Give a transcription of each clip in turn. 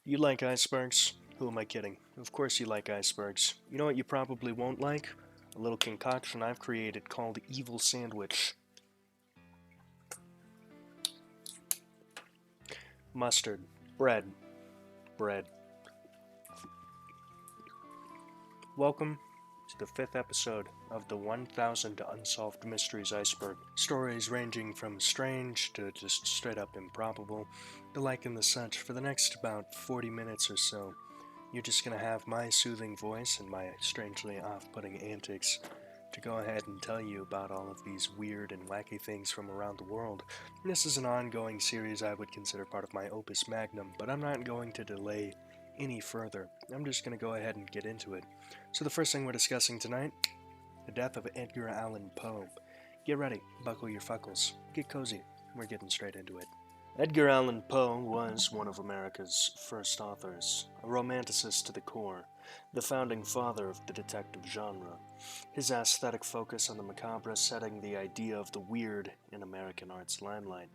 You like icebergs? Who am I kidding? Of course you like icebergs. You know what you probably won't like? A little concoction I've created called Evil Sandwich. Mustard. Bread. Bread. Welcome to the 5th episode of the 1000 Unsolved Mysteries Iceberg. Stories ranging from strange to just straight up improbable, the like and the such. For the next about 40 minutes or so, you're just gonna have my soothing voice and my strangely off-putting antics to go ahead and tell you about all of these weird and wacky things from around the world. This is an ongoing series I would consider part of my opus magnum, but I'm not going to delay any further. I'm just going to go ahead and get into it. So the first thing we're discussing tonight, the death of Edgar Allan Poe. Get ready, buckle your fuckles, get cozy, we're getting straight into it. Edgar Allan Poe was one of America's first authors, a romanticist to the core, the founding father of the detective genre. His aesthetic focus on the macabre setting the idea of the weird in American art's limelight.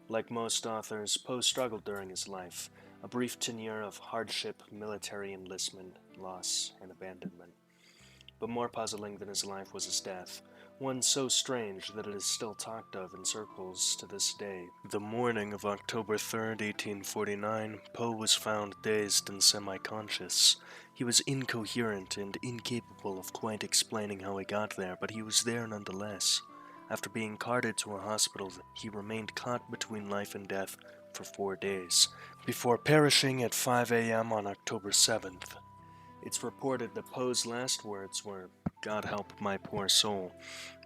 Like most authors, Poe struggled during his life, a brief tenure of hardship, military enlistment, loss, and abandonment. But more puzzling than his life was his death, one so strange that it is still talked of in circles to this day. The morning of October 3rd, 1849, Poe was found dazed and semi-conscious. He was incoherent and incapable of quite explaining how he got there, but he was there nonetheless. After being carted to a hospital, he remained caught between life and death for 4 days, before perishing at 5 a.m. on October 7th. It's reported that Poe's last words were, "God help my poor soul,"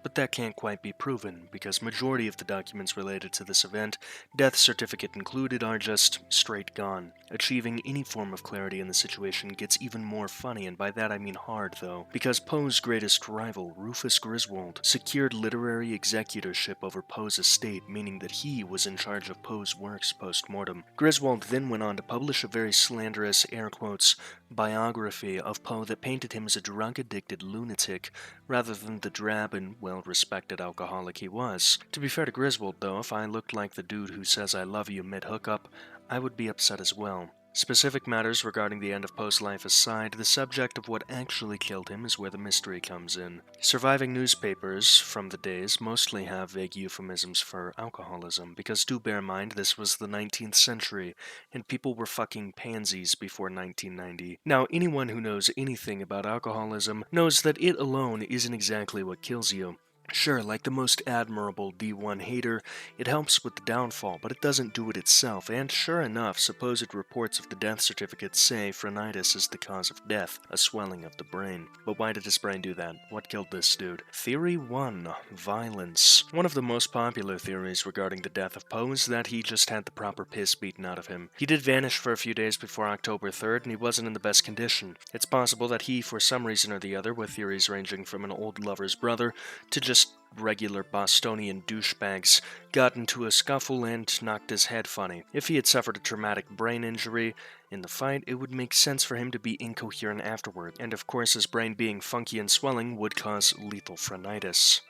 but that can't quite be proven, because majority of the documents related to this event, death certificate included, are just straight gone. Achieving any form of clarity in the situation gets even more funny, and by that I mean hard, though, because Poe's greatest rival, Rufus Griswold, secured literary executorship over Poe's estate, meaning that he was in charge of Poe's works post-mortem. Griswold then went on to publish a very slanderous, air quotes, biography of Poe that painted him as a drug-addicted lunatic, rather than the drab and well-respected alcoholic he was. To be fair to Griswold, though, if I looked like the dude who says I love you mid-hookup, I would be upset as well. Specific matters regarding the end of Poe's life aside, the subject of what actually killed him is where the mystery comes in. Surviving newspapers from the days mostly have vague euphemisms for alcoholism, because do bear in mind this was the 19th century, and people were fucking pansies before 1990. Now, anyone who knows anything about alcoholism knows that it alone isn't exactly what kills you. Sure, like the most admirable D1 hater, it helps with the downfall, but it doesn't do it itself, and sure enough, supposed reports of the death certificate say phrenitis is the cause of death, a swelling of the brain. But why did his brain do that? What killed this dude? Theory 1. Violence. One of the most popular theories regarding the death of Poe is that he just had the proper piss beaten out of him. He did vanish for a few days before October 3rd, and he wasn't in the best condition. It's possible that he, for some reason or the other, with theories ranging from an old lover's brother to just regular Bostonian douchebags, got into a scuffle and knocked his head funny. If he had suffered a traumatic brain injury in the fight, it would make sense for him to be incoherent afterward, and of course his brain being funky and swelling would cause lethal phrenitis.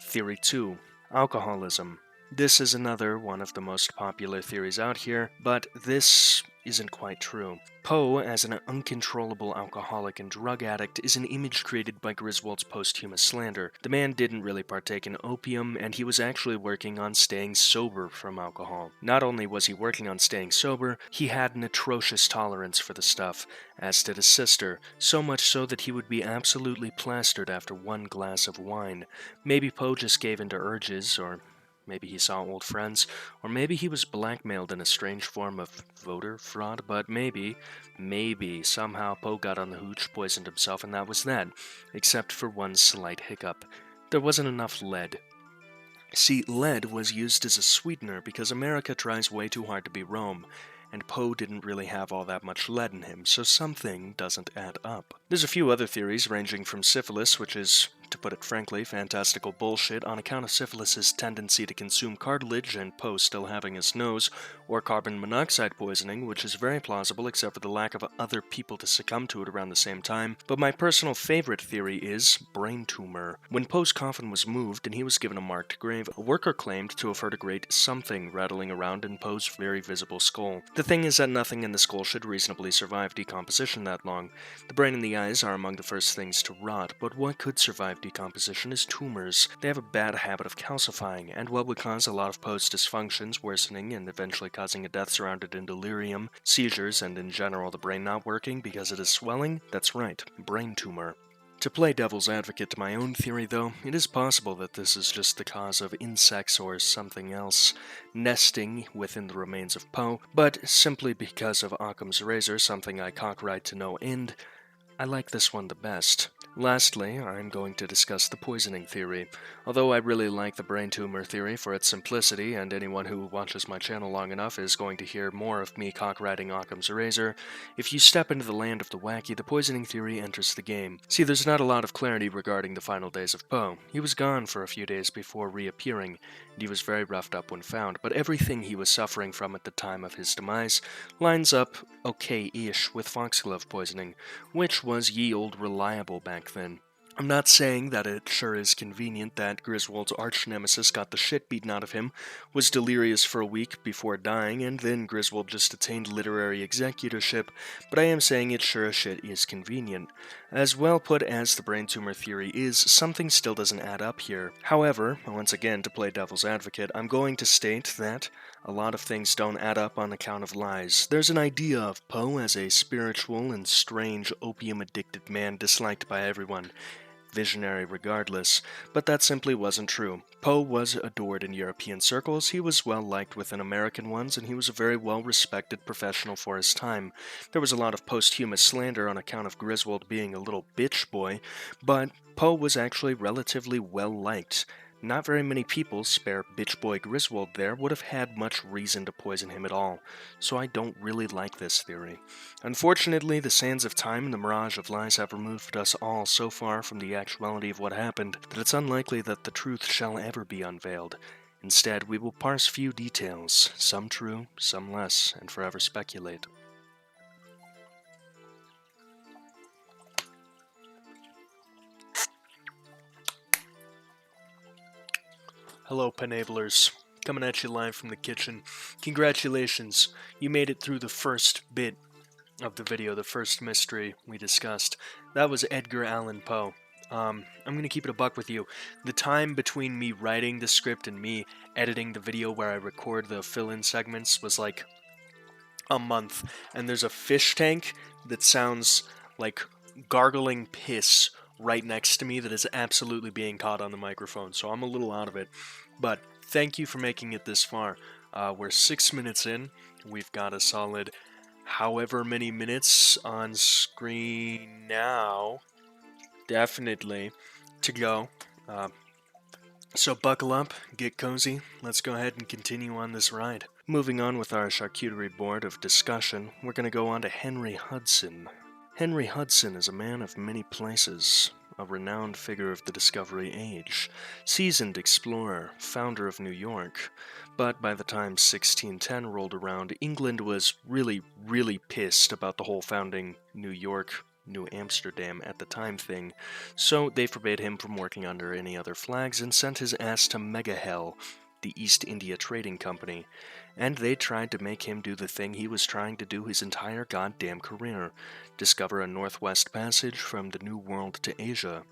Theory 2. Alcoholism. This is another one of the most popular theories out here, but this isn't quite true. Poe, as an uncontrollable alcoholic and drug addict, is an image created by Griswold's posthumous slander. The man didn't really partake in opium, and he was actually working on staying sober from alcohol. Not only was he working on staying sober, he had an atrocious tolerance for the stuff, as did his sister, so much so that he would be absolutely plastered after one glass of wine. Maybe Poe just gave in to urges, or maybe he saw old friends, or maybe he was blackmailed in a strange form of voter fraud, but maybe somehow Poe got on the hooch, poisoned himself, and that was that, except for one slight hiccup. There wasn't enough lead. See, lead was used as a sweetener because America tries way too hard to be Rome, and Poe didn't really have all that much lead in him, so something doesn't add up. There's a few other theories ranging from syphilis, which is to put it frankly, fantastical bullshit on account of syphilis's tendency to consume cartilage and Poe still having his nose, or carbon monoxide poisoning, which is very plausible except for the lack of other people to succumb to it around the same time. But my personal favorite theory is brain tumor. When Poe's coffin was moved and he was given a marked grave, a worker claimed to have heard a great something rattling around in Poe's very visible skull. The thing is that nothing in the skull should reasonably survive decomposition that long. The brain and the eyes are among the first things to rot, but what could survive decomposition is tumors. They have a bad habit of calcifying, and what would cause a lot of Poe's dysfunctions, worsening and eventually causing a death surrounded in delirium, seizures, and in general the brain not working because it is swelling? That's right, brain tumor. To play devil's advocate to my own theory, though, it is possible that this is just the cause of insects or something else nesting within the remains of Poe, but simply because of Occam's razor, something I cockright to no end, I like this one the best. Lastly, I'm going to discuss the poisoning theory. Although I really like the brain tumor theory for its simplicity, and anyone who watches my channel long enough is going to hear more of me cockriding Occam's razor, if you step into the land of the wacky, the poisoning theory enters the game. See, there's not a lot of clarity regarding the final days of Poe. He was gone for a few days before reappearing, and he was very roughed up when found, but everything he was suffering from at the time of his demise lines up okay-ish with foxglove poisoning, which was ye old reliable back then. I'm not saying that it sure is convenient that Griswold's arch-nemesis got the shit beaten out of him, was delirious for a week before dying, and then Griswold just attained literary executorship, but I am saying it sure as shit is convenient. As well put as the brain tumor theory is, something still doesn't add up here. However, once again, to play devil's advocate, I'm going to state that a lot of things don't add up on account of lies. There's an idea of Poe as a spiritual and strange opium-addicted man disliked by everyone, visionary regardless, but that simply wasn't true. Poe was adored in European circles, he was well liked within American ones, and he was a very well-respected professional for his time. There was a lot of posthumous slander on account of Griswold being a little bitch boy, but Poe was actually relatively well-liked. Not very many people, spare bitch boy Griswold there, would have had much reason to poison him at all, so I don't really like this theory. Unfortunately, the sands of time and the mirage of lies have removed us all so far from the actuality of what happened that it's unlikely that the truth shall ever be unveiled. Instead, we will parse few details, some true, some less, and forever speculate. Hello, Penablers. Coming at you live from the kitchen. Congratulations, you made it through the first bit of the video, the first mystery we discussed. That was Edgar Allan Poe. I'm going to keep it a buck with you. The time between me writing the script and me editing the video where I record the fill-in segments was like a month. And there's a fish tank that sounds like gargling piss right next to me that is absolutely being caught on the microphone, so I'm a little out of it. But thank you for making it this far. We're 6 minutes in. We've got a solid however many minutes on screen now, definitely, to go. So buckle up, get cozy, let's go ahead and continue on this ride. Moving on with our charcuterie board of discussion, we're going to go on to Henry Hudson. Henry Hudson is a man of many places, a renowned figure of the Discovery Age, seasoned explorer, founder of New York. But by the time 1610 rolled around, England was really pissed about the whole founding New York, New Amsterdam at the time thing, so they forbade him from working under any other flags and sent his ass to Mega Hell, the East India Trading Company, and they tried to make him do the thing he was trying to do his entire goddamn career, discover a northwest passage from the New World to Asia,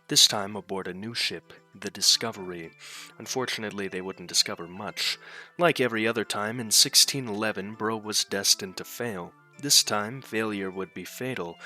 this time aboard a new ship, the Discovery. Unfortunately, they wouldn't discover much. Like every other time, in 1611, Bro was destined to fail. This time, failure would be fatal,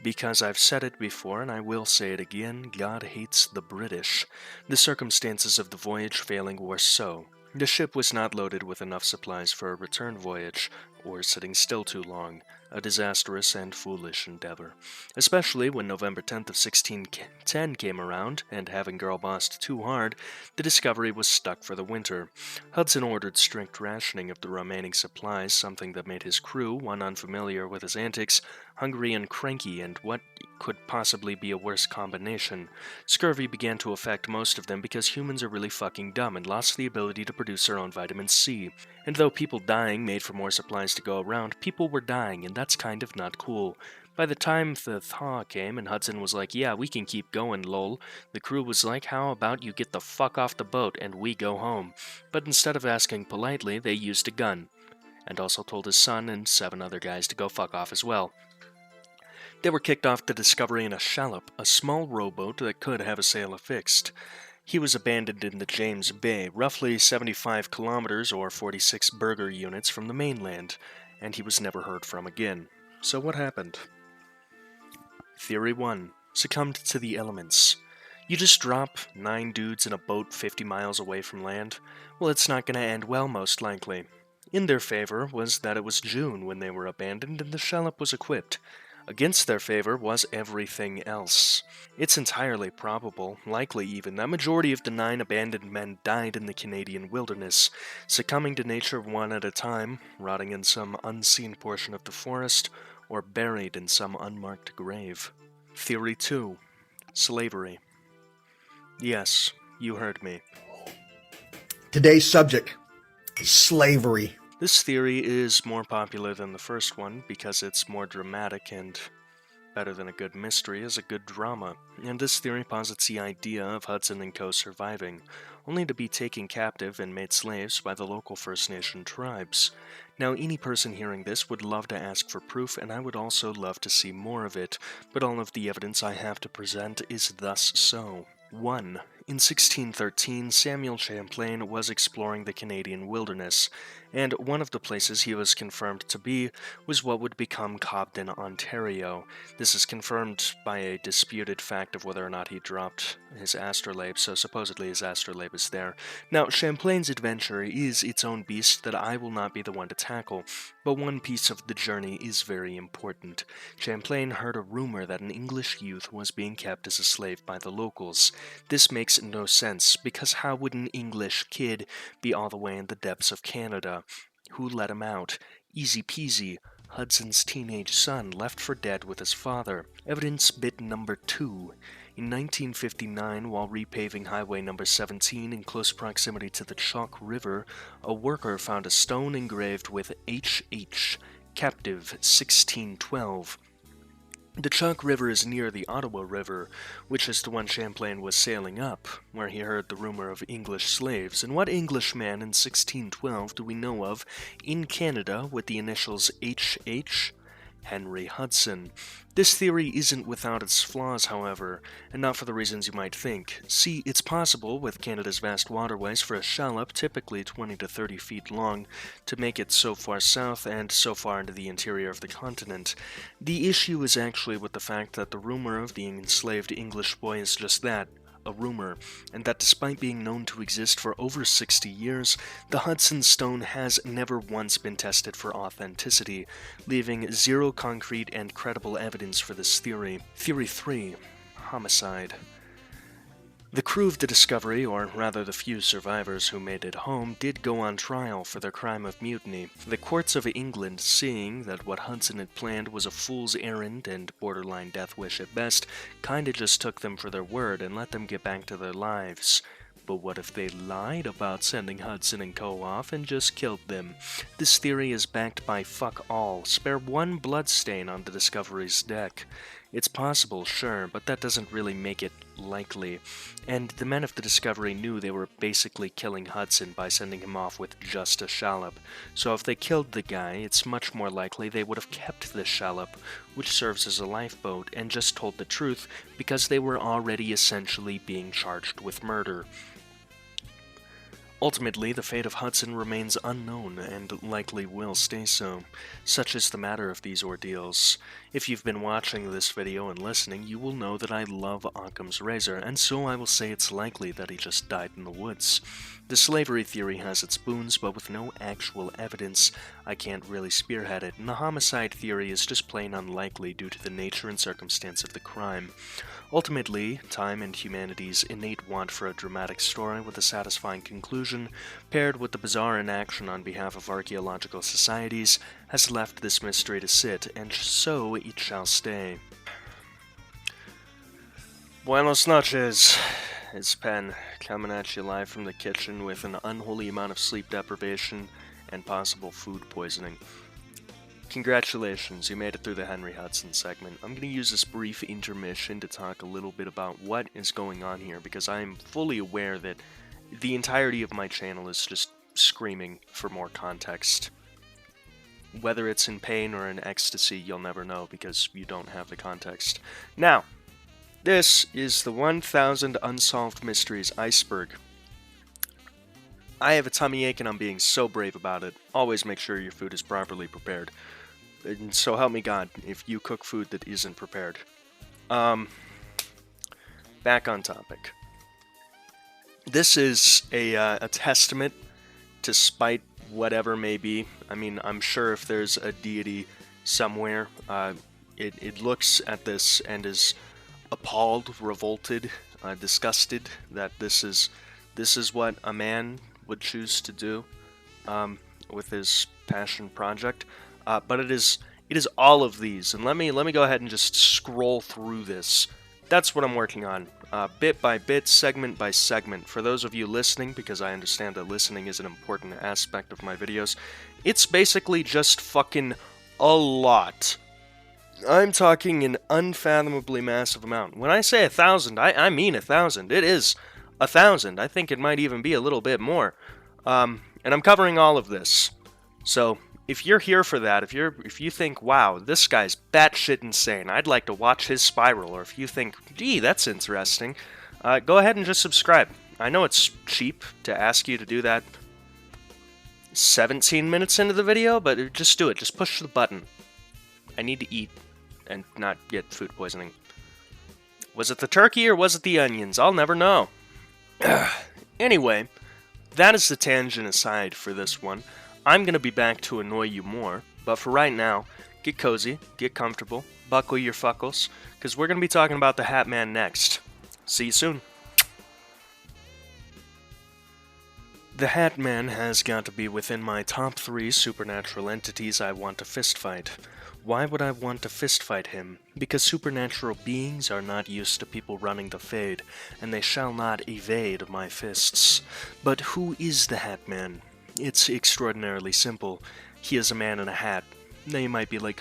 because I've said it before and I will say it again, God hates the British. The circumstances of the voyage failing were so. The ship was not loaded with enough supplies for a return voyage, or sitting still too long, a disastrous and foolish endeavor. Especially when November 10th of 1610 came around, and having girl bossed too hard, the Discovery was stuck for the winter. Hudson ordered strict rationing of the remaining supplies, something that made his crew, one unfamiliar with his antics, hungry and cranky, and what could possibly be a worse combination. Scurvy began to affect most of them because humans are really fucking dumb and lost the ability to produce their own vitamin C. And though people dying made for more supplies to go around, people were dying, and that's kind of not cool. By the time the thaw came and Hudson was like, yeah, we can keep going, lol, the crew was like, how about you get the fuck off the boat and we go home? But instead of asking politely, they used a gun, and also told his son and 7 other guys to go fuck off as well. They were kicked off the Discovery in a shallop, a small rowboat that could have a sail affixed. He was abandoned in the James Bay, roughly 75 kilometers or 46 burger units from the mainland, and he was never heard from again. So what happened? Theory 1. Succumbed to the elements. You just drop 9 dudes in a boat 50 miles away from land? Well, it's not going to end well, most likely. In their favor was that it was June when they were abandoned and the shallop was equipped. Against their favor was everything else. It's entirely probable, likely even, that majority of the 9 abandoned men died in the Canadian wilderness, succumbing to nature one at a time, rotting in some unseen portion of the forest, or buried in some unmarked grave. Theory 2. Slavery. Yes, you heard me. Today's subject is slavery. This theory is more popular than the first one because it's more dramatic and better than a good mystery is a good drama, and this theory posits the idea of Hudson and Co. surviving, only to be taken captive and made slaves by the local First Nation tribes. Now, any person hearing this would love to ask for proof, and I would also love to see more of it, but all of the evidence I have to present is thus so. 1. In 1613, Samuel Champlain was exploring the Canadian wilderness, and one of the places he was confirmed to be was what would become Cobden, Ontario. This is confirmed by a disputed fact of whether or not he dropped his astrolabe, so supposedly his astrolabe is there. Now, Champlain's adventure is its own beast that I will not be the one to tackle, but one piece of the journey is very important. Champlain heard a rumor that an English youth was being kept as a slave by the locals. This makes no sense, because how would an English kid be all the way in the depths of Canada? Who let him out? Easy peasy. Hudson's teenage son left for dead with his father. Evidence bit number 2. In 1959, while repaving Highway number 17 in close proximity to the Chalk River, a worker found a stone engraved with H.H., Captive 1612. The Chalk River is near the Ottawa River, which is the one Champlain was sailing up, where he heard the rumor of English slaves. And what Englishman in 1612 do we know of in Canada with the initials H.H.? Henry Hudson. This theory isn't without its flaws, however, and not for the reasons you might think. See, it's possible, with Canada's vast waterways, for a shallop, typically 20 to 30 feet long, to make it so far south and so far into the interior of the continent. The issue is actually with the fact that the rumor of the enslaved English boy is just that, a rumor, and that despite being known to exist for over 60 years, the Hudson Stone has never once been tested for authenticity, leaving zero concrete and credible evidence for this theory. Theory 3. Homicide. The crew of the Discovery, or rather the few survivors who made it home, did go on trial for their crime of mutiny. The courts of England, seeing that what Hudson had planned was a fool's errand and borderline death wish at best, kinda just took them for their word and let them get back to their lives. But what if they lied about sending Hudson and Co. off and just killed them? This theory is backed by fuck all. Spare one bloodstain on the Discovery's deck. It's possible, sure, but that doesn't really make it likely. And the men of the Discovery knew they were basically killing Hudson by sending him off with just a shallop. So if they killed the guy, it's much more likely they would have kept the shallop, which serves as a lifeboat, and just told the truth because they were already essentially being charged with murder. Ultimately, the fate of Hudson remains unknown, and likely will stay so. Such is the matter of these ordeals. If you've been watching this video and listening, you will know that I love Occam's razor, and so I will say it's likely that he just died in the woods. The slavery theory has its boons, but with no actual evidence, I can't really spearhead it, and the homicide theory is just plain unlikely due to the nature and circumstance of the crime. Ultimately, time and humanity's innate want for a dramatic story with a satisfying conclusion, paired with the bizarre inaction on behalf of archaeological societies, has left this mystery to sit, and so it shall stay. Buenos noches. It's Penn, coming at you live from the kitchen with an unholy amount of sleep deprivation and possible food poisoning. Congratulations, you made it through the Henry Hudson segment. I'm going to use this brief intermission to talk a little bit about what is going on here, because I am fully aware that the entirety of my channel is just screaming for more context. Whether it's in pain or in ecstasy, you'll never know because you don't have the context. Now, this is the 1000 Unsolved Mysteries Iceberg. I have a tummy ache and I'm being so brave about it. Always make sure your food is properly prepared. And so help me God if you cook food that isn't prepared. Back on topic. This is a testament to spite whatever may be. I mean, I'm sure if there's a deity somewhere, it looks at this and is appalled, revolted, disgusted that this is what a man would choose to do with his passion project. But it is all of these, and let me go ahead and just scroll through this. That's what I'm working on, bit by bit, segment by segment. For those of you listening, because I understand that listening is an important aspect of my videos, it's basically just fucking a lot. I'm talking an unfathomably massive amount. When I say 1,000, I mean 1,000. It is 1,000. I think it might even be a little bit more. And I'm covering all of this. So if you're here for that, if you think, wow, this guy's batshit insane, I'd like to watch his spiral, or if you think, gee, that's interesting, go ahead and just subscribe. I know it's cheap to ask you to do that 17 minutes into the video, but just do it. Just push the button. I need to eat and not get food poisoning. Was it the turkey or was it the onions? I'll never know. Anyway, that is the tangent aside for this one. I'm going to be back to annoy you more, but for right now, get cozy, get comfortable, buckle your fuckles, because we're going to be talking about the Hat Man next. See you soon. The Hat Man has got to be within my top 3 supernatural entities I want to fistfight. Why would I want to fistfight him? Because supernatural beings are not used to people running the fade, and they shall not evade my fists. But who is the Hat Man? It's extraordinarily simple. He is a man in a hat. Now you might be like,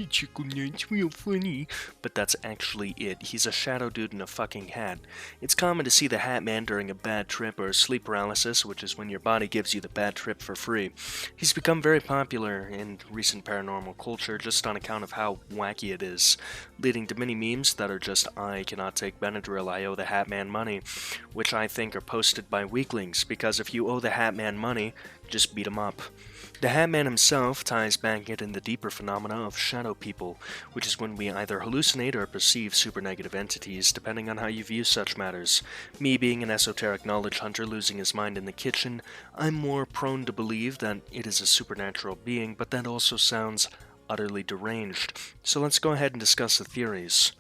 Chicken, that's real funny, but that's actually it. He's a shadow dude in a fucking hat. It's common to see the Hat Man during a bad trip or sleep paralysis, which is when your body gives you the bad trip for free. He's become very popular in recent paranormal culture just on account of how wacky it is, leading to many memes that are just, I cannot take Benadryl, I owe the Hat Man money, which I think are posted by weaklings, because if you owe the Hat Man money, just beat him up. The Hat Man himself ties back into the deeper phenomena of shadow people, which is when we either hallucinate or perceive super-negative entities, depending on how you view such matters. Me being an esoteric knowledge hunter losing his mind in the kitchen, I'm more prone to believe that it is a supernatural being, but that also sounds utterly deranged. So let's go ahead and discuss the theories.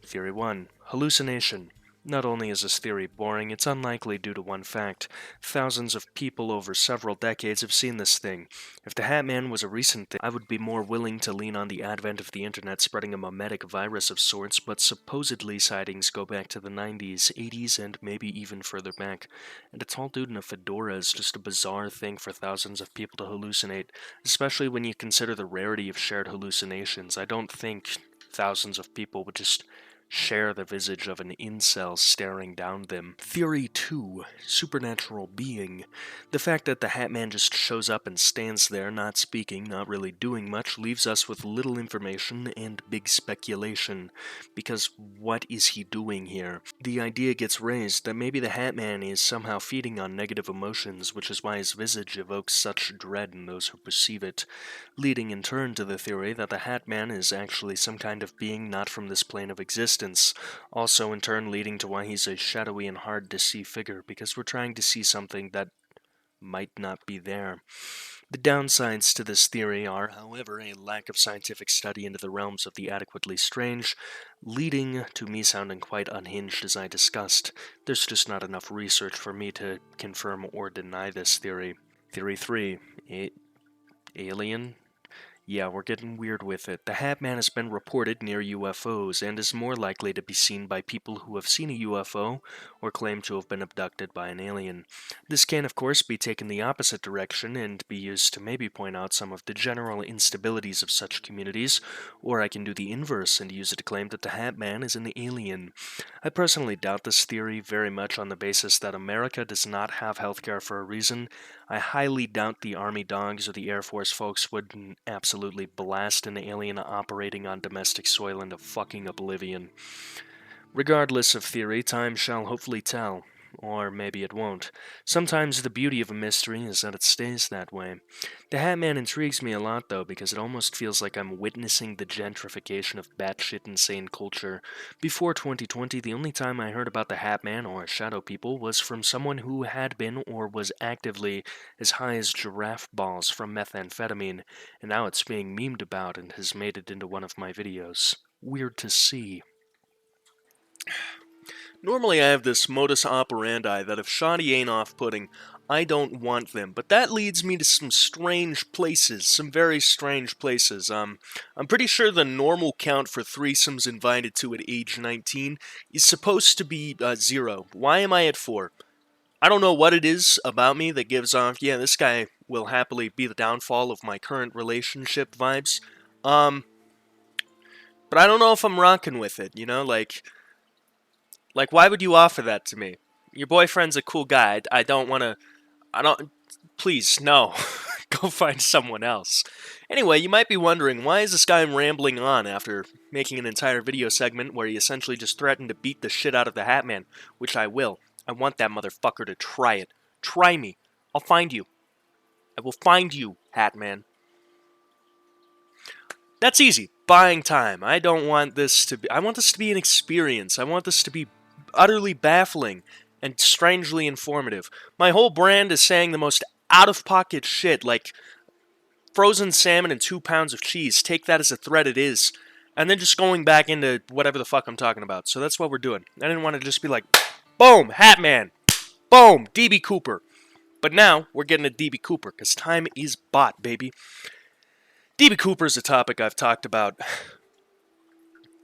Theory 1. Hallucination. Not only is this theory boring, it's unlikely due to one fact. Thousands of people over several decades have seen this thing. If the Hat Man was a recent thing, I would be more willing to lean on the advent of the internet spreading a memetic virus of sorts, but supposedly sightings go back to the 90s, 80s, and maybe even further back. And a tall dude in a fedora is just a bizarre thing for thousands of people to hallucinate, especially when you consider the rarity of shared hallucinations. I don't think thousands of people would just share the visage of an incel staring down them. Theory 2. Supernatural being. The fact that the Hat Man just shows up and stands there, not speaking, not really doing much, leaves us with little information and big speculation. Because what is he doing here? The idea gets raised that maybe the Hat Man is somehow feeding on negative emotions, which is why his visage evokes such dread in those who perceive it, leading in turn to the theory that the Hat Man is actually some kind of being not from this plane of existence, also in turn leading to why he's a shadowy and hard-to-see figure, because we're trying to see something that might not be there. The downsides to this theory are, however, a lack of scientific study into the realms of the adequately strange, leading to me sounding quite unhinged as I discussed. There's just not enough research for me to confirm or deny this theory. Theory 3. Alien? Yeah, we're getting weird with it. The Hat Man has been reported near UFOs and is more likely to be seen by people who have seen a UFO or claim to have been abducted by an alien. This can, of course, be taken the opposite direction and be used to maybe point out some of the general instabilities of such communities, or I can do the inverse and use it to claim that the Hat Man is an alien. I personally doubt this theory very much on the basis that America does not have healthcare for a reason. I highly doubt the Army dogs or the Air Force folks would absolutely blast an alien operating on domestic soil into fucking oblivion. Regardless of theory, time shall hopefully tell. Or maybe it won't. Sometimes the beauty of a mystery is that it stays that way. The Hat Man intrigues me a lot, though, because it almost feels like I'm witnessing the gentrification of batshit insane culture. Before 2020, the only time I heard about the Hat Man or Shadow People was from someone who had been or was actively as high as giraffe balls from methamphetamine, and now it's being memed about and has made it into one of my videos. Weird to see. Normally I have this modus operandi that if shoddy ain't off-putting, I don't want them. But that leads me to some strange places, some very strange places. I'm pretty sure the normal count for threesomes invited to at age 19 is supposed to be 0. Why am I at 4? I don't know what it is about me that gives off, yeah, this guy will happily be the downfall of my current relationship vibes. But I don't know if I'm rocking with it, you know, like, why would you offer that to me? Your boyfriend's a cool guy. I don't want to... Please, no. Go find someone else. Anyway, you might be wondering, why is this guy rambling on after making an entire video segment where he essentially just threatened to beat the shit out of the Hat Man? Which I will. I want that motherfucker to try it. Try me. I'll find you. I will find you, Hat Man. That's easy. Buying time. I don't want this to be... I want this to be an experience. I want this to be utterly baffling and strangely informative. My whole brand is saying the most out-of-pocket shit, like frozen salmon and 2 pounds of cheese. Take that as a threat it is. And then just going back into whatever the fuck I'm talking about. So that's what we're doing. I didn't want to just be like, boom, Hat Man. Boom, DB Cooper. But now, we're getting a DB Cooper, because time is bought, baby. DB Cooper is a topic I've talked about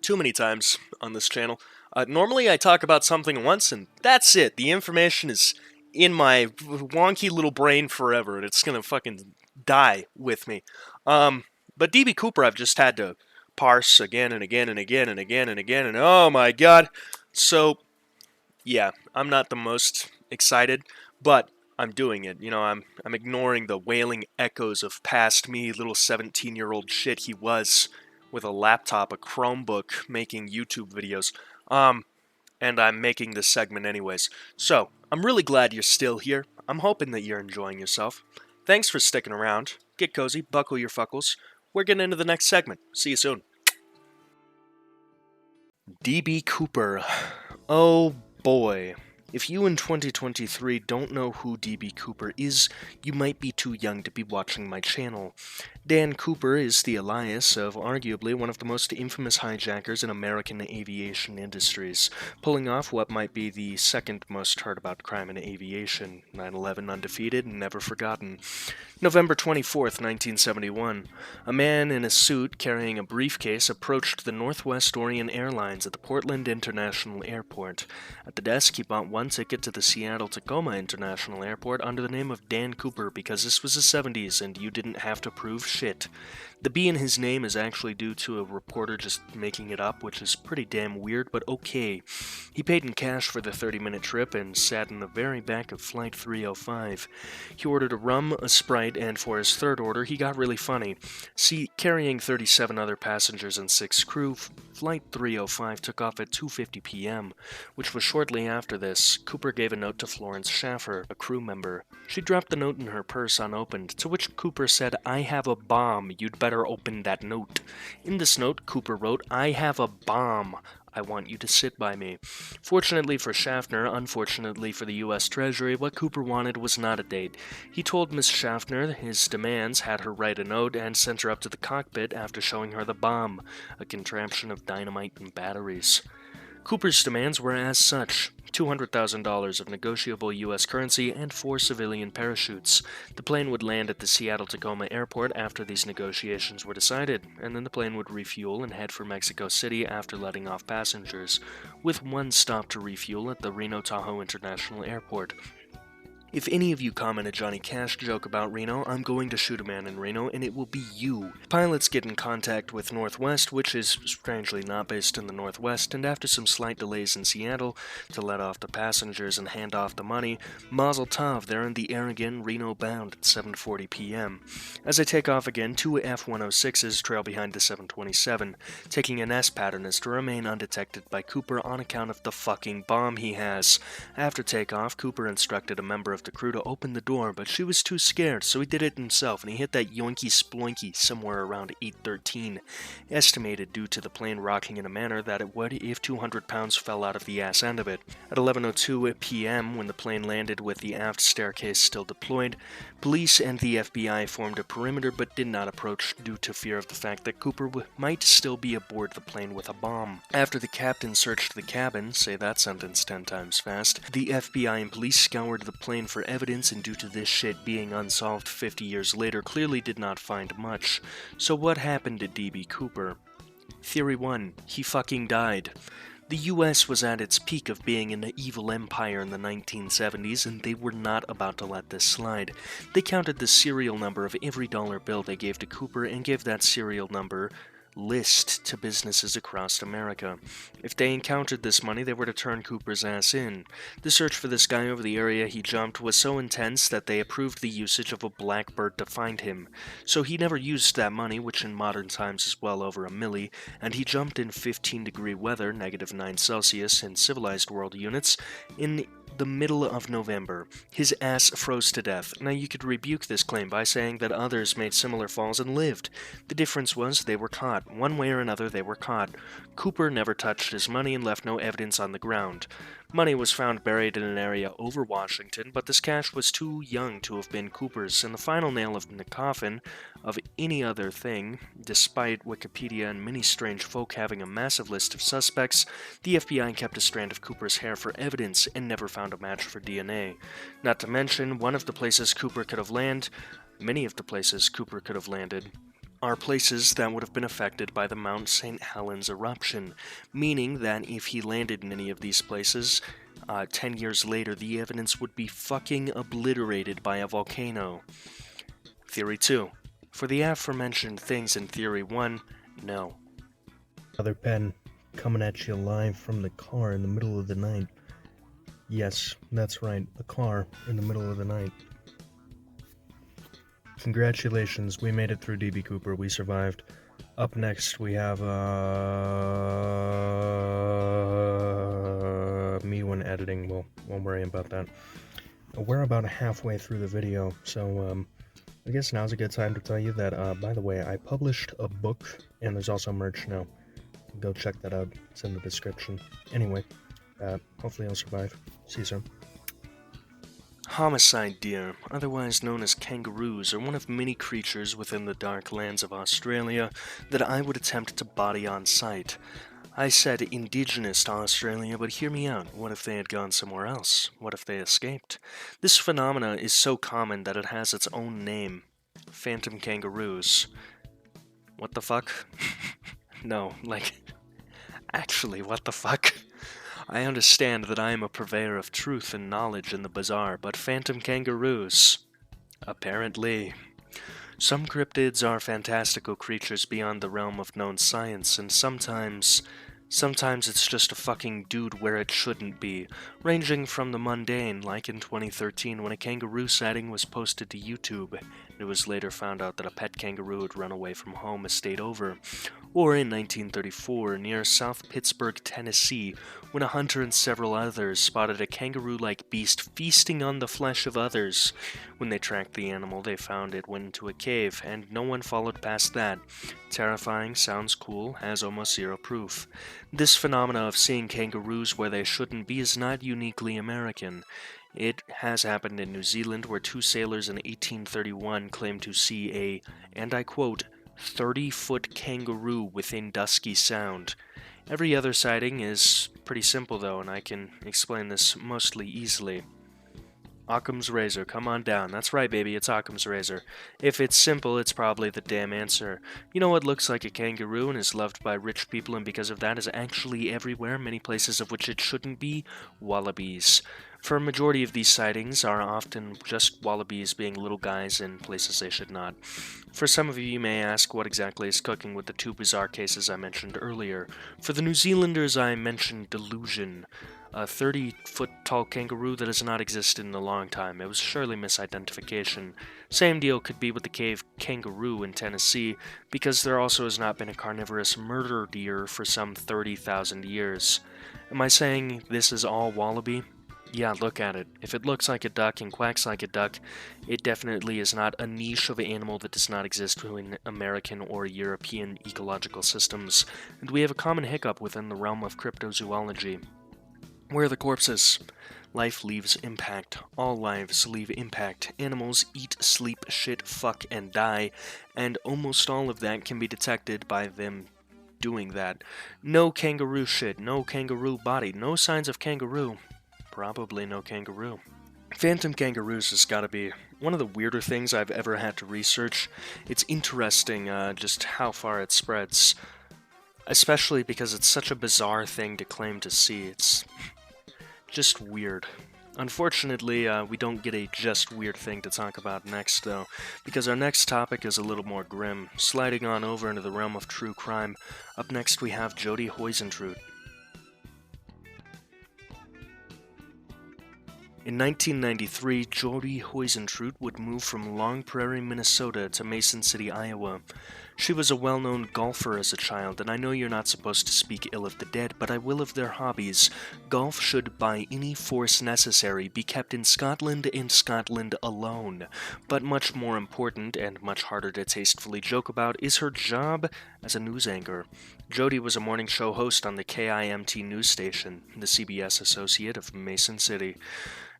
too many times on this channel. Normally I talk about something once and that's it. The information is in my wonky little brain forever and it's gonna fucking die with me. But DB Cooper I've just had to parse again and again and again and again and again and oh my god. So, yeah, I'm not the most excited, but I'm doing it. You know, I'm ignoring the wailing echoes of past me, little 17-year-old shit he was with a laptop, a Chromebook, making YouTube videos. And I'm making this segment anyways. So, I'm really glad you're still here. I'm hoping that you're enjoying yourself. Thanks for sticking around. Get cozy, buckle your fuckles. We're getting into the next segment. See you soon. DB Cooper. Oh boy. If you in 2023 don't know who DB Cooper is, you might be too young to be watching my channel. Dan Cooper is the alias of arguably one of the most infamous hijackers in American aviation industries, pulling off what might be the second most heard about crime in aviation, 9/11 undefeated and never forgotten. November 24th, 1971, a man in a suit carrying a briefcase approached the Northwest Orient Airlines at the Portland International Airport. At the desk, he bought one ticket to the Seattle-Tacoma International Airport under the name of Dan Cooper because this was the 70s and you didn't have to prove shit. The B in his name is actually due to a reporter just making it up, which is pretty damn weird, but okay. He paid in cash for the 30-minute trip and sat in the very back of Flight 305. He ordered a rum, a Sprite, and for his third order, he got really funny. See, carrying 37 other passengers and 6 crew, Flight 305 took off at 2:50 p.m., which was shortly after this. Cooper gave a note to Florence Schaffer, a crew member. She dropped the note in her purse unopened, to which Cooper said, "I have a bomb, you'd better open that note." In this note, Cooper wrote, "I have a bomb. I want you to sit by me." Fortunately for Schaffner, unfortunately for the U.S. Treasury, what Cooper wanted was not a date. He told Miss Schaffner his demands, had her write a note, and sent her up to the cockpit after showing her the bomb, a contraption of dynamite and batteries. Cooper's demands were as such: $200,000 of negotiable U.S. currency and 4 civilian parachutes. The plane would land at the Seattle-Tacoma airport after these negotiations were decided, and then the plane would refuel and head for Mexico City after letting off passengers, with one stop to refuel at the Reno-Tahoe International Airport. If any of you comment a Johnny Cash joke about Reno, I'm going to shoot a man in Reno, and it will be you. Pilots get in contact with Northwest, which is strangely not based in the Northwest, and after some slight delays in Seattle to let off the passengers and hand off the money, Mazel Tov, they're in the air again, Reno bound at 7:40 p.m. As they take off again, 2 F-106s trail behind the 727, taking an S pattern as to remain undetected by Cooper on account of the fucking bomb he has. After takeoff, Cooper instructed a member of the crew to open the door, but she was too scared, so he did it himself, and he hit that yoinky sploinky somewhere around 8:13, estimated due to the plane rocking in a manner that it would if 200 pounds fell out of the ass end of it. At 11:02 p.m., when the plane landed with the aft staircase still deployed, police and the FBI formed a perimeter but did not approach due to fear of the fact that Cooper might still be aboard the plane with a bomb. After the captain searched the cabin, say that sentence 10 times fast, the FBI and police scoured the plane for evidence, and due to this shit being unsolved 50 years later, clearly did not find much. So what happened to D.B. Cooper? Theory 1. He fucking died. The US was at its peak of being an evil empire in the 1970s, and they were not about to let this slide. They counted the serial number of every dollar bill they gave to Cooper and gave that serial number list to businesses across America. If they encountered this money, they were to turn Cooper's ass in. The search for this guy over the area he jumped was so intense that they approved the usage of a blackbird to find him. So he never used that money, which in modern times is well over a milli, and he jumped in 15-degree weather, -9°C in civilized world units, in the middle of November. His ass froze to death. Now you could rebuke this claim by saying that others made similar falls and lived. The difference was they were caught. One way or another, they were caught. Cooper never touched his money and left no evidence on the ground. Money was found buried in an area over Washington, but this cash was too young to have been Cooper's, and the final nail in the coffin of any other thing, despite Wikipedia and many strange folk having a massive list of suspects, the FBI kept a strand of Cooper's hair for evidence and never found a match for DNA. Not to mention, one of the places Cooper could have landed, many of the places Cooper could have landed, are places that would have been affected by the Mount St. Helens eruption, meaning that if he landed in any of these places, 10 years later the evidence would be fucking obliterated by a volcano. Theory 2. For the aforementioned things in Theory 1, no. Another pen coming at you live from the car in the middle of the night. Yes, that's right, a car in the middle of the night. Congratulations, we made it through DB Cooper, we survived. Up next we have me when editing, well, won't worry about that. We're about halfway through the video, so I guess now's a good time to tell you that, by the way, I published a book, and there's also merch now. Go check that out, it's in the description. Anyway, hopefully I'll survive. See you soon. Homicide deer, otherwise known as kangaroos, are one of many creatures within the dark lands of Australia that I would attempt to body on sight. I said indigenous to Australia, but hear me out. What if they had gone somewhere else? What if they escaped? This phenomena is so common that it has its own name. Phantom kangaroos. What the fuck? No, actually, what the fuck? I understand that I am a purveyor of truth and knowledge in the bizarre, but phantom kangaroos? Apparently. Some cryptids are fantastical creatures beyond the realm of known science, and sometimes it's just a fucking dude where it shouldn't be, ranging from the mundane, like in 2013 when a kangaroo sighting was posted to YouTube, and it was later found out that a pet kangaroo had run away from home a state over, or in 1934 near South Pittsburgh, Tennessee, when a hunter and several others spotted a kangaroo-like beast feasting on the flesh of others. When they tracked the animal, they found it went into a cave, and no one followed past that. Terrifying, sounds cool, has almost zero proof. This phenomena of seeing kangaroos where they shouldn't be is not uniquely American. It has happened in New Zealand, where 2 sailors in 1831 claimed to see a, and I quote, 30-foot kangaroo within Dusky Sound. Every other sighting is pretty simple though, and I can explain this mostly easily. Occam's razor, come on down. That's right, baby, it's Occam's razor. If it's simple, it's probably the damn answer. You know what looks like a kangaroo and is loved by rich people and because of that is actually everywhere, many places of which it shouldn't be? Wallabies. For a majority of these sightings are often just wallabies being little guys in places they should not. For some of you may ask what exactly is cooking with the two bizarre cases I mentioned earlier. For the New Zealanders I mentioned delusion. A 30-foot-tall kangaroo that has not existed in a long time. It was surely misidentification. Same deal could be with the cave Kangaroo in Tennessee, because there also has not been a carnivorous murder deer for some 30,000 years. Am I saying this is all wallaby? Yeah, look at it. If it looks like a duck and quacks like a duck, it definitely is not a niche of an animal that does not exist within American or European ecological systems, and we have a common hiccup within the realm of cryptozoology. Where are the corpses? Life leaves impact. All lives leave impact. Animals eat, sleep, shit, fuck, and die, and almost all of that can be detected by them doing that. No kangaroo shit, no kangaroo body, no signs of kangaroo. Probably no kangaroo. Phantom kangaroos has got to be one of the weirder things I've ever had to research. It's interesting just how far it spreads, especially because it's such a bizarre thing to claim to see. It's just weird. Unfortunately, we don't get a just weird thing to talk about next, though, because our next topic is a little more grim, sliding on over into the realm of true crime. Up next we have Jodi Huisentruit. In 1993, Jodi Huisentruit would move from Long Prairie, Minnesota to Mason City, Iowa. She was a well-known golfer as a child, and I know you're not supposed to speak ill of the dead, but I will of their hobbies. Golf should, by any force necessary, be kept in Scotland and Scotland alone. But much more important, and much harder to tastefully joke about, is her job as a news anchor. Jodi was a morning show host on the KIMT news station, the CBS associate of Mason City.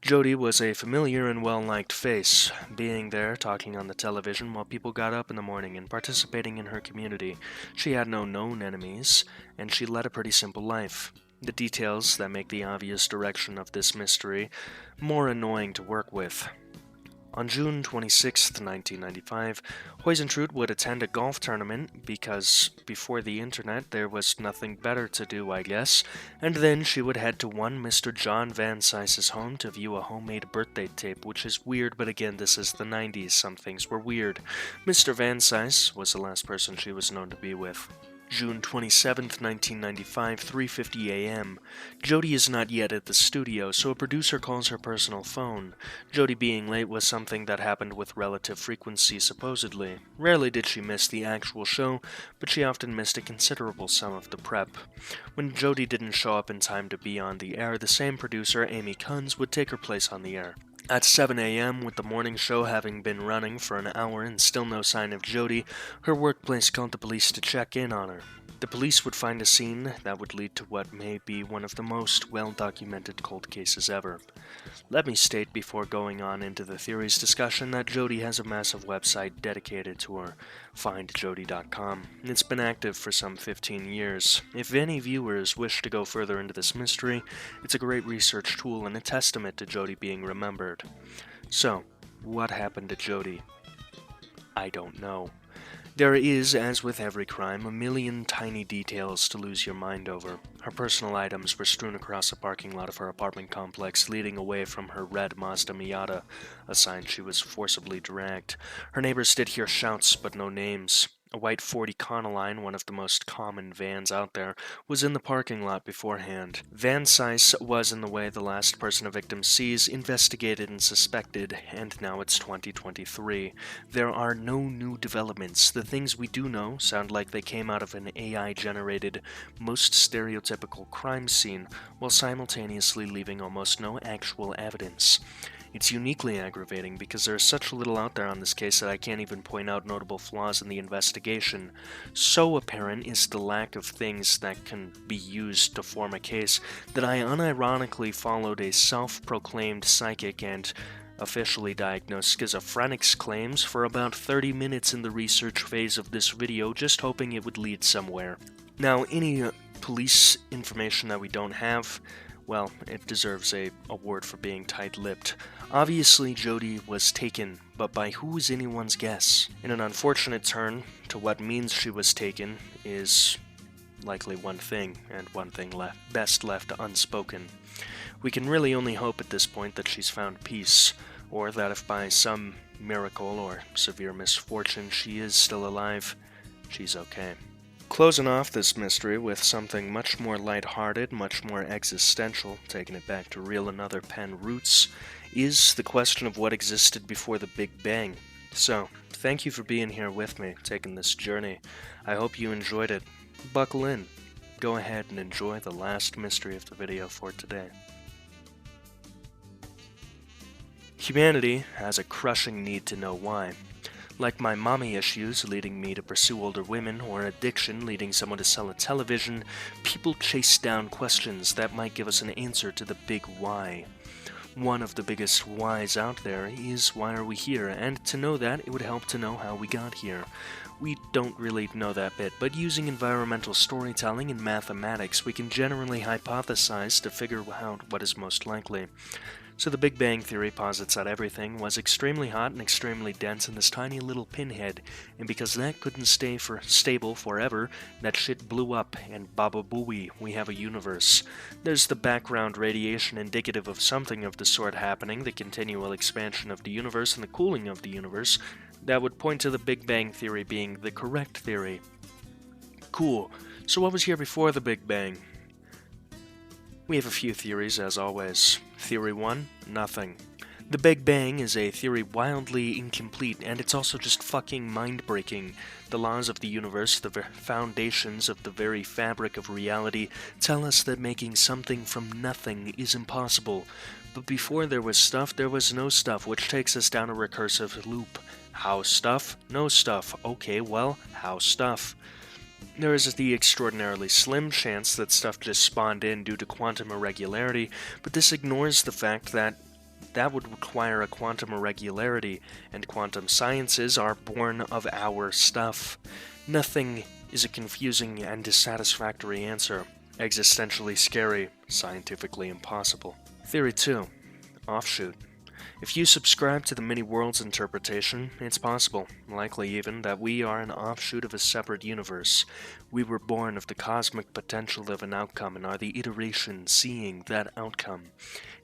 Jodi was a familiar and well-liked face, being there talking on the television while people got up in the morning and participating in her community. She had no known enemies, and she led a pretty simple life. The details that make the obvious direction of this mystery more annoying to work with. On June 26, 1995, Huisentruit would attend a golf tournament because before the internet there was nothing better to do, I guess, and then she would head to one Mr. John Van Cise's home to view a homemade birthday tape, which is weird, but again, this is the 90s, some things were weird. Mr. Van Cise was the last person she was known to be with. June 27, 1995, 3:50 a.m. Jodi is not yet at the studio, so a producer calls her personal phone. Jodi being late was something that happened with relative frequency, supposedly. Rarely did she miss the actual show, but she often missed a considerable sum of the prep. When Jodi didn't show up in time to be on the air, the same producer, Amy Kunz, would take her place on the air. At 7 a.m., with the morning show having been running for an hour and still no sign of Jodi, her workplace called the police to check in on her. The police would find a scene that would lead to what may be one of the most well-documented cold cases ever. Let me state before going on into the theories discussion that Jodi has a massive website dedicated to her, findjodi.com. It's been active for some 15 years. If any viewers wish to go further into this mystery, it's a great research tool and a testament to Jodi being remembered. So, what happened to Jodi? I don't know. There is, as with every crime, a million tiny details to lose your mind over. Her personal items were strewn across the parking lot of her apartment complex, leading away from her red Mazda Miata, a sign she was forcibly dragged. Her neighbors did hear shouts, but no names. A white 40 Econoline, one of the most common vans out there, was in the parking lot beforehand. Van Cise was, in the way the last person a victim sees, investigated and suspected, and now it's 2023. There are no new developments. The things we do know sound like they came out of an AI-generated, most stereotypical crime scene, while simultaneously leaving almost no actual evidence. It's uniquely aggravating because there is such little out there on this case that I can't even point out notable flaws in the investigation. So apparent is the lack of things that can be used to form a case that I unironically followed a self-proclaimed psychic and officially diagnosed schizophrenic's claims for about 30 minutes in the research phase of this video, just hoping it would lead somewhere. Now, any police information that we don't have, well, it deserves a award for being tight-lipped. Obviously, Jodi was taken, but by who is anyone's guess? In an unfortunate turn to what means she was taken is likely one thing, and one thing best left unspoken. We can really only hope at this point that she's found peace, or that if by some miracle or severe misfortune she is still alive, she's okay. Closing off this mystery with something much more lighthearted, much more existential, taking it back to real and other pen roots, is the question of what existed before the Big Bang. So, thank you for being here with me, taking this journey. I hope you enjoyed it. Buckle in. Go ahead and enjoy the last mystery of the video for today. Humanity has a crushing need to know why. Like my mommy issues leading me to pursue older women, or addiction leading someone to sell a television, people chase down questions that might give us an answer to the big why. One of the biggest whys out there is why are we here, and to know that, it would help to know how we got here. We don't really know that bit, but using environmental storytelling and mathematics, we can generally hypothesize to figure out what is most likely. So the Big Bang Theory posits that everything was extremely hot and extremely dense in this tiny little pinhead, and because that couldn't stay stable forever, that shit blew up, and baba booey, we have a universe. There's the background radiation indicative of something of the sort happening, the continual expansion of the universe and the cooling of the universe, that would point to the Big Bang Theory being the correct theory. Cool. So what was here before the Big Bang? We have a few theories, as always. Theory 1, nothing. The Big Bang is a theory wildly incomplete, and it's also just fucking mind-breaking. The laws of the universe, the foundations of the very fabric of reality, tell us that making something from nothing is impossible. But before there was stuff, there was no stuff, which takes us down a recursive loop. How stuff? No stuff. Okay, well, how stuff? There is the extraordinarily slim chance that stuff just spawned in due to quantum irregularity, but this ignores the fact that that would require a quantum irregularity, and quantum sciences are born of our stuff. Nothing is a confusing and dissatisfactory answer. Existentially scary, scientifically impossible. Theory 2. Offshoot. If you subscribe to the many worlds interpretation, it's possible, likely even, that we are an offshoot of a separate universe. We were born of the cosmic potential of an outcome and are the iteration seeing that outcome.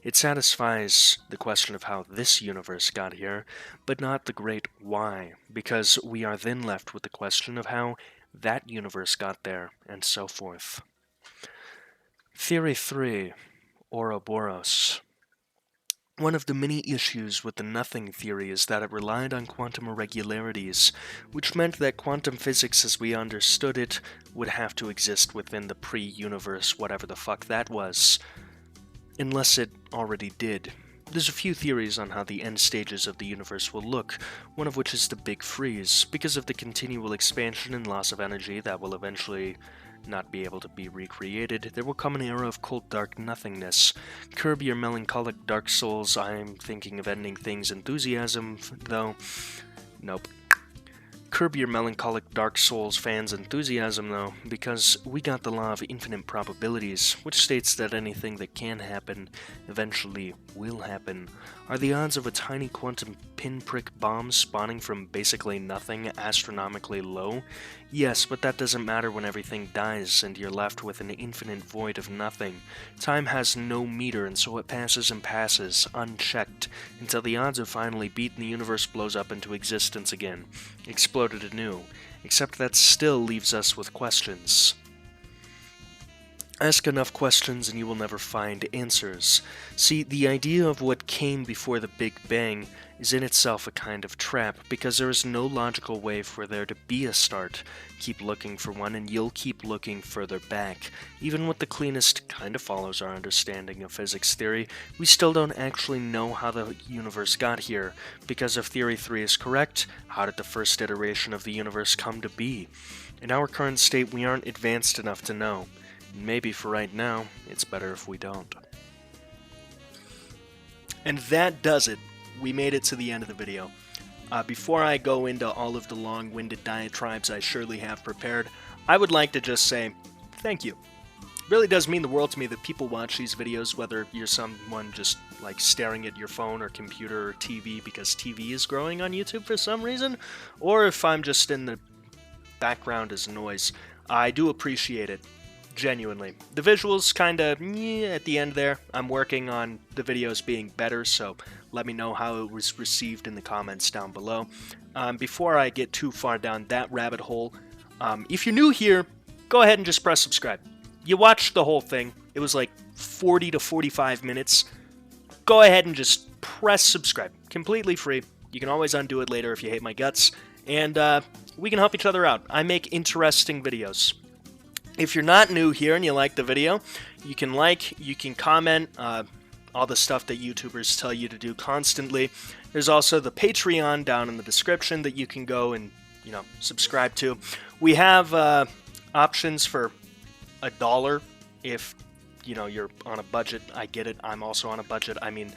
It satisfies the question of how this universe got here, but not the great why, because we are then left with the question of how that universe got there, and so forth. Theory 3. Ouroboros. One of the many issues with the nothing theory is that it relied on quantum irregularities, which meant that quantum physics as we understood it would have to exist within the pre-universe, whatever the fuck that was, unless it already did. There's a few theories on how the end stages of the universe will look, one of which is the Big Freeze, because of the continual expansion and loss of energy that will eventually not be able to be recreated. There will come an era of cold dark nothingness. Curb your melancholic dark souls. I'm thinking of ending things enthusiasm, though. Nope. Curb your melancholic Dark Souls fans' enthusiasm, though, because we got the law of infinite probabilities, which states that anything that can happen eventually will happen. Are the odds of a tiny quantum pinprick bomb spawning from basically nothing astronomically low? Yes, but that doesn't matter when everything dies and you're left with an infinite void of nothing. Time has no meter, and so it passes and passes, unchecked, until the odds are finally beat and the universe blows up into existence again, exploded anew, except that still leaves us with questions. Ask enough questions and you will never find answers. See, the idea of what came before the Big Bang is in itself a kind of trap, because there is no logical way for there to be a start. Keep looking for one and you'll keep looking further back. Even with the cleanest, kind of follows our understanding of physics theory, we still don't actually know how the universe got here, because if Theory 3 is correct, how did the first iteration of the universe come to be? In our current state, we aren't advanced enough to know. Maybe for right now, it's better if we don't. And that does it. we made it to the end of the video. Before I go into all of the long-winded diatribes I surely have prepared, I would like to just say thank you. It really does mean the world to me that people watch these videos, whether you're someone just like staring at your phone or computer or TV because TV is growing on YouTube for some reason, or if I'm just in the background as noise. I do appreciate it. Genuinely. The visuals kinda at the end there. I'm working on the videos being better, so let me know how it was received in the comments down below. Before I get too far down that rabbit hole, if you're new here, go ahead and just press subscribe. You watched the whole thing. It was like 40 to 45 minutes. Go ahead and just press subscribe. Completely free. You can always undo it later if you hate my guts. And we can help each other out. I make interesting videos. If you're not new here and you like the video, you can comment, all the stuff that YouTubers tell you to do constantly. There's also the Patreon down in the description that you can go and, subscribe to. We have options for $1 if, you're on a budget. I get it. I'm also on a budget. I mean,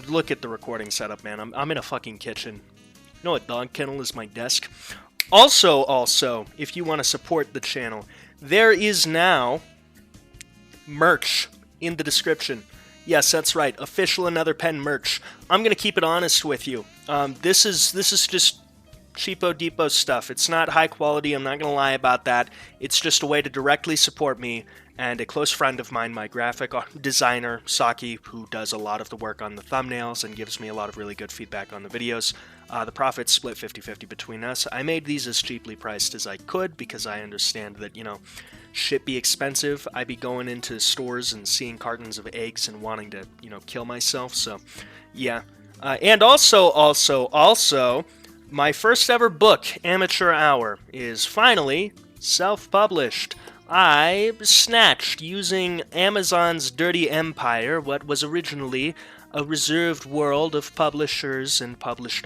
look at the recording setup, man. I'm in a fucking kitchen. You know what dog kennel is my desk? Also, if you want to support the channel, there is now merch in the description. Yes, that's right. Official Another Pen merch. I'm going to keep it honest with you. This is just cheapo depot stuff. It's not high quality. I'm not going to lie about that. It's just a way to directly support me and a close friend of mine, my graphic designer, Saki, who does a lot of the work on the thumbnails and gives me a lot of really good feedback on the videos. The profits split 50-50 between us. I made these as cheaply priced as I could because I understand that, shit be expensive. I be going into stores and seeing cartons of eggs and wanting to, kill myself. So, yeah. And also, my first ever book, Amateur Hour, is finally self-published. I snatched, using Amazon's dirty empire, what was originally a reserved world of publishers and published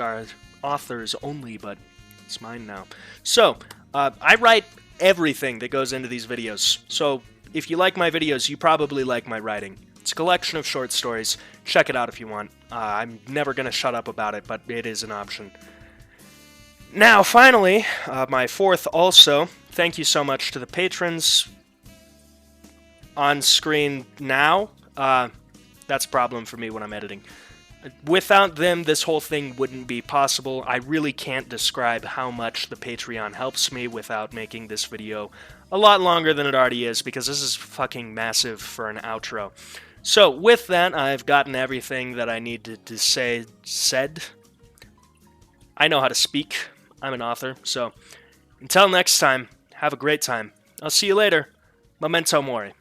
authors only, but it's mine now. So, I write everything that goes into these videos. So, if you like my videos, you probably like my writing. It's a collection of short stories. Check it out if you want. I'm never going to shut up about it, but it is an option. Now, finally, my fourth also, thank you so much to the patrons on screen now. That's a problem for me when I'm editing. Without them, this whole thing wouldn't be possible. I really can't describe how much the Patreon helps me without making this video a lot longer than it already is, because this is fucking massive for an outro. So, with that, I've gotten everything that I needed to say said. I know how to speak. I'm an author, so until next time, have a great time. I'll see you later. Memento mori.